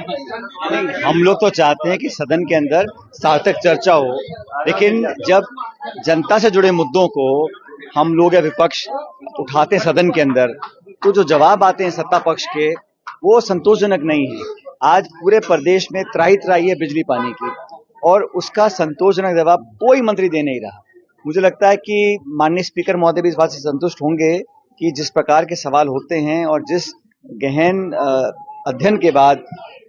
नहीं, हम लोग तो चाहते हैं कि सदन के अंदर सार्थक चर्चा हो, लेकिन जब जनता से जुड़े मुद्दों को हम लोग या विपक्ष उठाते हैं सदन के अंदर, तो जो जवाब आते हैं सत्ता पक्ष के, वो संतोषजनक नहीं है। आज पूरे प्रदेश में त्राही त्राही है बिजली पानी की, और उसका संतोषजनक जवाब कोई मंत्री दे नहीं रहा। मुझे लगता है कि माननीय स्पीकर महोदय भी इस बात से संतुष्ट होंगे कि जिस प्रकार के सवाल होते हैं और जिस गहन अध्ययन के बाद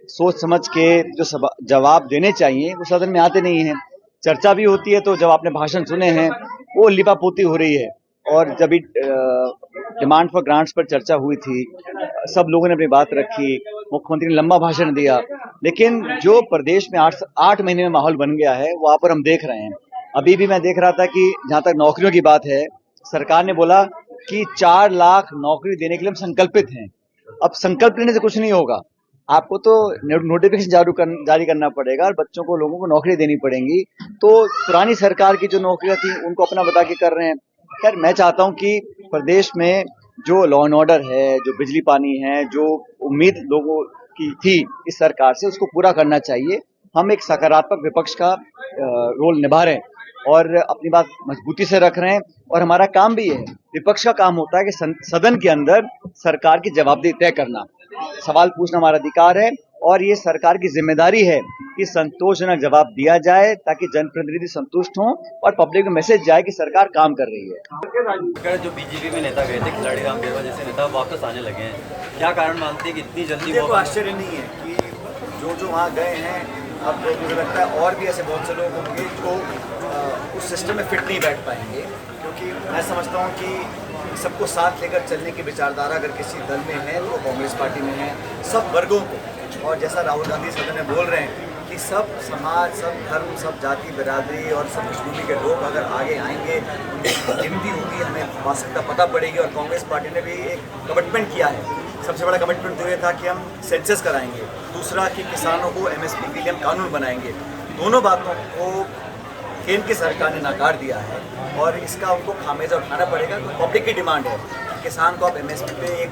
सोच समझ के जो जवाब देने चाहिए वो सदन में आते नहीं हैं। चर्चा भी होती है तो जब आपने भाषण सुने हैं वो लिपापोती हो रही है। और जब डिमांड फॉर ग्रांट्स पर चर्चा हुई थी, सब लोगों ने अपनी बात रखी, मुख्यमंत्री ने लंबा भाषण दिया, लेकिन जो प्रदेश में 8 महीने में माहौल बन गया है वहां पर हम देख रहे हैं। अभी भी मैं देख रहा था कि जहां तक नौकरियों की बात है, सरकार ने बोला कि 4 लाख नौकरी देने के लिए हम संकल्पित हैं। अब संकल्प लेने से कुछ नहीं होगा, आपको तो नोटिफिकेशन जारी करना पड़ेगा और बच्चों को, लोगों को नौकरी देनी पड़ेंगी। तो पुरानी सरकार की जो नौकरियां थी उनको अपना बता के कर रहे हैं। खैर, मैं चाहता हूं कि प्रदेश में जो लॉ एंड ऑर्डर है, जो बिजली पानी है, जो उम्मीद लोगों की थी इस सरकार से, उसको पूरा करना चाहिए। हम एक सकारात्मक विपक्ष का रोल निभा रहे हैं और अपनी बात मजबूती से रख रहे हैं, और हमारा काम भी है। विपक्ष का काम होता है कि सदन के अंदर सरकार की जवाबदेही तय करना, सवाल पूछना हमारा अधिकार है, और ये सरकार की जिम्मेदारी है कि संतोषजनक जवाब दिया जाए ताकि जनप्रतिनिधि संतुष्ट हों और पब्लिक में मैसेज जाए कि सरकार काम कर रही है। जो बीजेपी में नेता गए थे, खिलाड़ी राम देवा जैसे नेता वापस आने लगे हैं, क्या कारण मानते हैं कि इतनी जल्दी? देखो, आश्चर्य नहीं है कि जो वहाँ गए हैं, अब मुझे लगता है और भी ऐसे बहुत से लोग होंगे जो उस सिस्टम में फिट नहीं बैठ पाएंगे, क्योंकि मैं समझता हूँ कि सबको साथ लेकर चलने की विचारधारा अगर किसी दल में है तो कांग्रेस पार्टी में है, सब वर्गों को। और जैसा राहुल गांधी सदन में बोल रहे हैं कि सब समाज, सब धर्म, सब जाति बिरादरी और सब पृष्ठभूमि के लोग अगर आगे आएंगे, उनकी गिनती होगी, हमें वास्तविकता पता पड़ेगी। और कांग्रेस पार्टी ने भी एक कमिटमेंट किया है। सबसे बड़ा कमिटमेंट तो ये था कि हम सेंसस कराएंगे, दूसरा कि किसानों को MSP के लिए हम कानून बनाएंगे। दोनों बातों को केंद्र की सरकार ने नकार दिया है और इसका उनको खामियाजा उठाना पड़ेगा। तो पब्लिक की डिमांड है कि किसान को आप MSP पे एक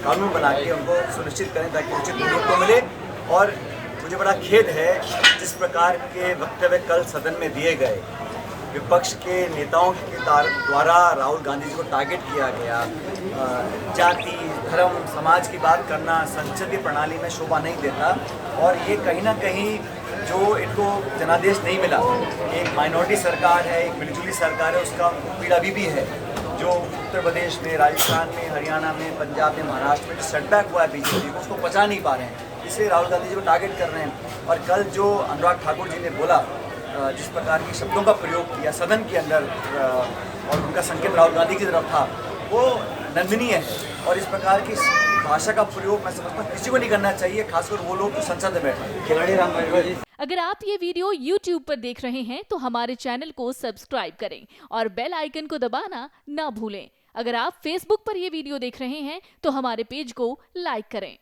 कानून बना के उनको सुनिश्चित करें ताकि उचित मूल्य उनको मिले। और मुझे बड़ा खेद है जिस प्रकार के वक्तव्य कल सदन में दिए गए, विपक्ष के नेताओं के द्वारा राहुल गांधी जी को टारगेट किया गया। जाति, धर्म, समाज की बात करना संसदीय प्रणाली में शोभा नहीं देता, और ये कहीं ना कहीं जो इनको जनादेश नहीं मिला, एक माइनॉरिटी सरकार है, एक मिलीजुली सरकार है, उसका पीड़ा अभी भी है। जो उत्तर प्रदेश में, राजस्थान में, हरियाणा में, पंजाब में, महाराष्ट्र में जो सेटबैक हुआ है बीजेपी को, उसको पचा नहीं पा रहे हैं, इसलिए राहुल गांधी जी को टारगेट कर रहे हैं। और कल जो अनुराग ठाकुर जी ने बोला, जिस प्रकार के शब्दों का प्रयोग किया सदन के अंदर, और उनका संकेत राहुल गांधी की तरफ था, वो निंदनीय है। और इस प्रकार की भाषा का प्रयोग मैं समझता हूँ किसी को नहीं करना चाहिए, खासकर वो लोग जो संसद में बैठे हैं। खिलाड़ी राम देवा जी। अगर आप ये वीडियो YouTube पर देख रहे हैं तो हमारे चैनल को सब्सक्राइब करें और बेल आइकन को दबाना ना भूलें। अगर आप Facebook पर ये वीडियो देख रहे हैं तो हमारे पेज को लाइक करें।